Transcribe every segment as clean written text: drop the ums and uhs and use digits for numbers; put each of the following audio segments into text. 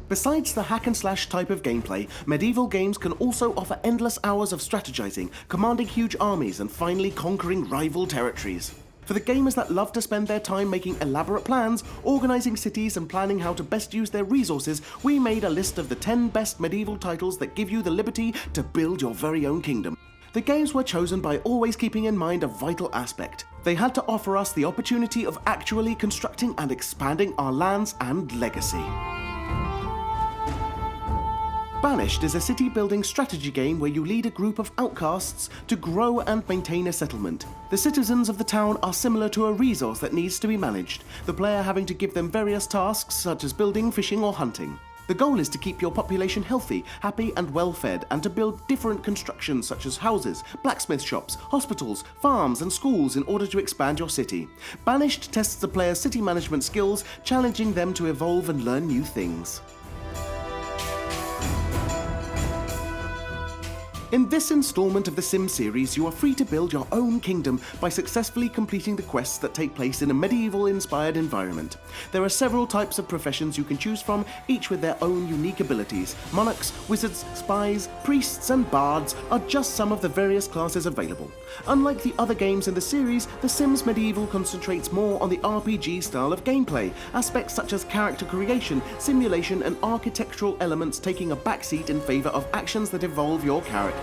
Besides the hack-and-slash type of gameplay, medieval games can also offer endless hours of strategizing, commanding huge armies, and finally conquering rival territories. For the gamers that love to spend their time making elaborate plans, organizing cities, and planning how to best use their resources, we made a list of the 10 best medieval titles that give you the liberty to build your very own kingdom. The games were chosen by always keeping in mind a vital aspect. They had to offer us the opportunity of actually constructing and expanding our lands and legacy. Banished is a city-building strategy game where you lead a group of outcasts to grow and maintain a settlement. The citizens of the town are similar to a resource that needs to be managed, the player having to give them various tasks such as building, fishing, or hunting. The goal is to keep your population healthy, happy, and well-fed, and to build different constructions such as houses, blacksmith shops, hospitals, farms, and schools in order to expand your city. Banished tests the player's city management skills, challenging them to evolve and learn new things. In this installment of the Sim series, you are free to build your own kingdom by successfully completing the quests that take place in a medieval-inspired environment. There are several types of professions you can choose from, each with their own unique abilities. Monarchs, wizards, spies, priests, and bards are just some of the various classes available. Unlike the other games in the series, The Sims Medieval concentrates more on the RPG style of gameplay, aspects such as character creation, simulation, and architectural elements taking a backseat in favor of actions that evolve your character.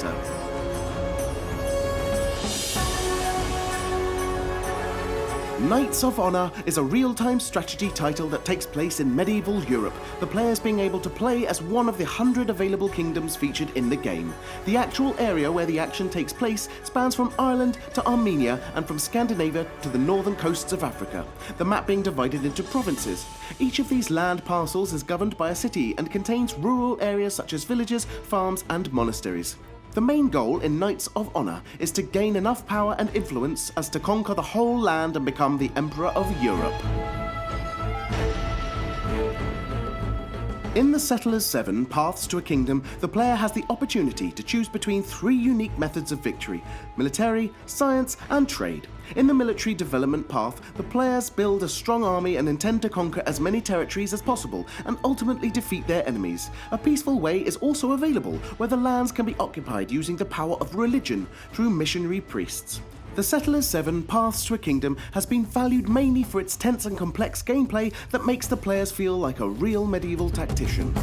Knights of Honor is a real-time strategy title that takes place in medieval Europe, the players being able to play as one of the 100 available kingdoms featured in the game. The actual area where the action takes place spans from Ireland to Armenia and from Scandinavia to the northern coasts of Africa, the map being divided into provinces. Each of these land parcels is governed by a city and contains rural areas such as villages, farms, and monasteries. The main goal in Knights of Honor is to gain enough power and influence as to conquer the whole land and become the Emperor of Europe. In the Settlers 7 Paths to a Kingdom, the player has the opportunity to choose between 3 unique methods of victory: military, science, and trade. In the military development path, the players build a strong army and intend to conquer as many territories as possible and ultimately defeat their enemies. A peaceful way is also available, where the lands can be occupied using the power of religion through missionary priests. The Settlers 7 Paths to a Kingdom has been valued mainly for its tense and complex gameplay that makes the players feel like a real medieval tactician.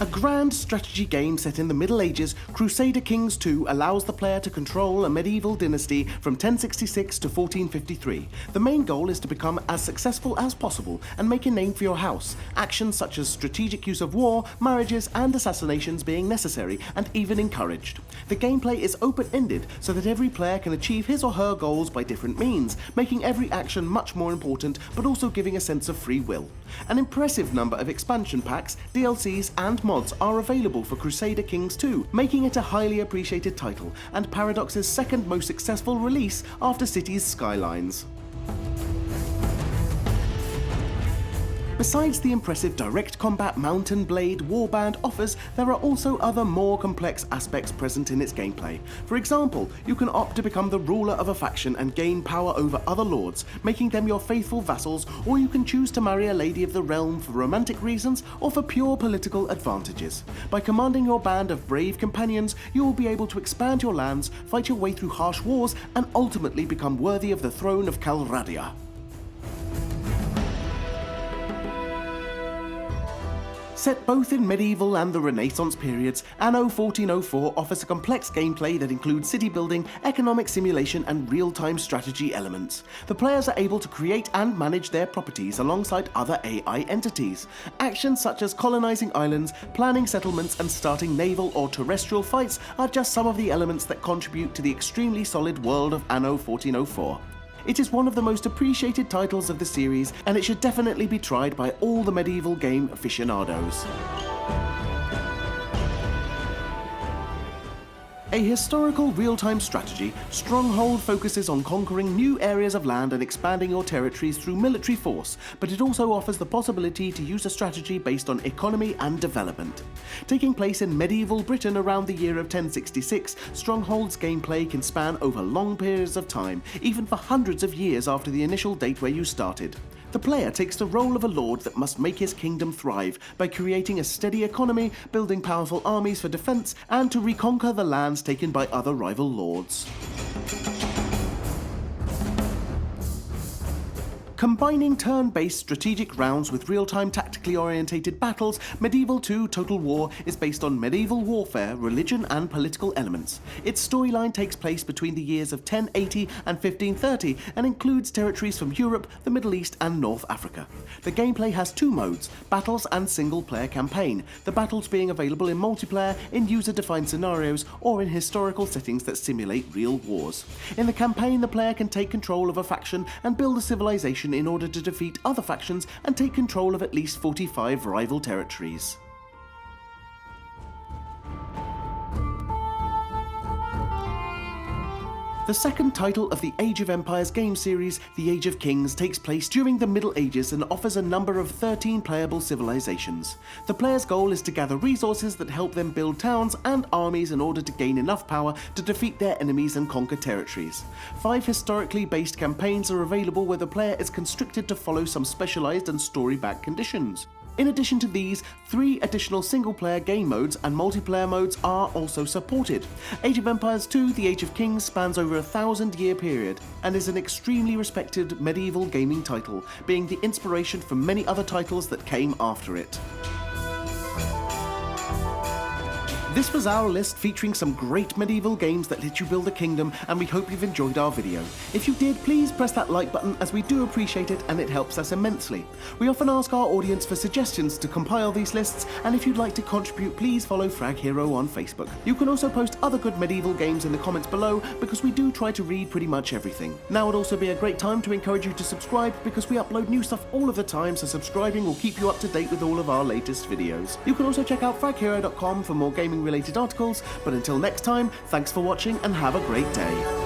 A grand strategy game set in the Middle Ages, Crusader Kings 2 allows the player to control a medieval dynasty from 1066 to 1453. The main goal is to become as successful as possible and make a name for your house, actions such as strategic use of war, marriages, and assassinations being necessary and even encouraged. The gameplay is open-ended so that every player can achieve his or her goals by different means, making every action much more important but also giving a sense of free will. An impressive number of expansion packs, DLCs, and mods are available for Crusader Kings 2, making it a highly appreciated title and Paradox's second most successful release after Cities Skylines. Besides the impressive direct combat Mountain Blade Warband offers, there are also other more complex aspects present in its gameplay. For example, you can opt to become the ruler of a faction and gain power over other lords, making them your faithful vassals, or you can choose to marry a lady of the realm for romantic reasons or for pure political advantages. By commanding your band of brave companions, you will be able to expand your lands, fight your way through harsh wars, and ultimately become worthy of the throne of Calradia. Set both in medieval and the Renaissance periods, Anno 1404 offers a complex gameplay that includes city building, economic simulation, and real-time strategy elements. The players are able to create and manage their properties alongside other AI entities. Actions such as colonizing islands, planning settlements, and starting naval or terrestrial fights are just some of the elements that contribute to the extremely solid world of Anno 1404. It is one of the most appreciated titles of the series, and it should definitely be tried by all the medieval game aficionados. A historical real-time strategy, Stronghold focuses on conquering new areas of land and expanding your territories through military force, but it also offers the possibility to use a strategy based on economy and development. Taking place in medieval Britain around the year of 1066, Stronghold's gameplay can span over long periods of time, even for hundreds of years after the initial date where you started. The player takes the role of a lord that must make his kingdom thrive by creating a steady economy, building powerful armies for defense, and to reconquer the lands taken by other rival lords. Combining turn-based strategic rounds with real-time tactically orientated battles, Medieval 2 Total War is based on medieval warfare, religion and political elements. Its storyline takes place between the years of 1080 and 1530 and includes territories from Europe, the Middle East and North Africa. The gameplay has two modes, battles and single-player campaign, the battles being available in multiplayer, in user-defined scenarios or in historical settings that simulate real wars. In the campaign, the player can take control of a faction and build a civilization in order to defeat other factions and take control of at least 45 rival territories. The second title of the Age of Empires game series, The Age of Kings, takes place during the Middle Ages and offers a number of 13 playable civilizations. The player's goal is to gather resources that help them build towns and armies in order to gain enough power to defeat their enemies and conquer territories. 5 historically based campaigns are available where the player is constricted to follow some specialized and story-backed conditions. In addition to these, 3 additional single-player game modes and multiplayer modes are also supported. Age of Empires 2 The Age of Kings spans over a 1,000-year period and is an extremely respected medieval gaming title, being the inspiration for many other titles that came after it. This was our list featuring some great medieval games that let you build a kingdom, and we hope you've enjoyed our video. If you did, please press that like button as we do appreciate it and it helps us immensely. We often ask our audience for suggestions to compile these lists, and if you'd like to contribute, please follow Frag Hero on Facebook. You can also post other good medieval games in the comments below because we do try to read pretty much everything. Now would also be a great time to encourage you to subscribe because we upload new stuff all of the time, so subscribing will keep you up to date with all of our latest videos. You can also check out fraghero.com for more gaming related articles, but until next time, thanks for watching and have a great day.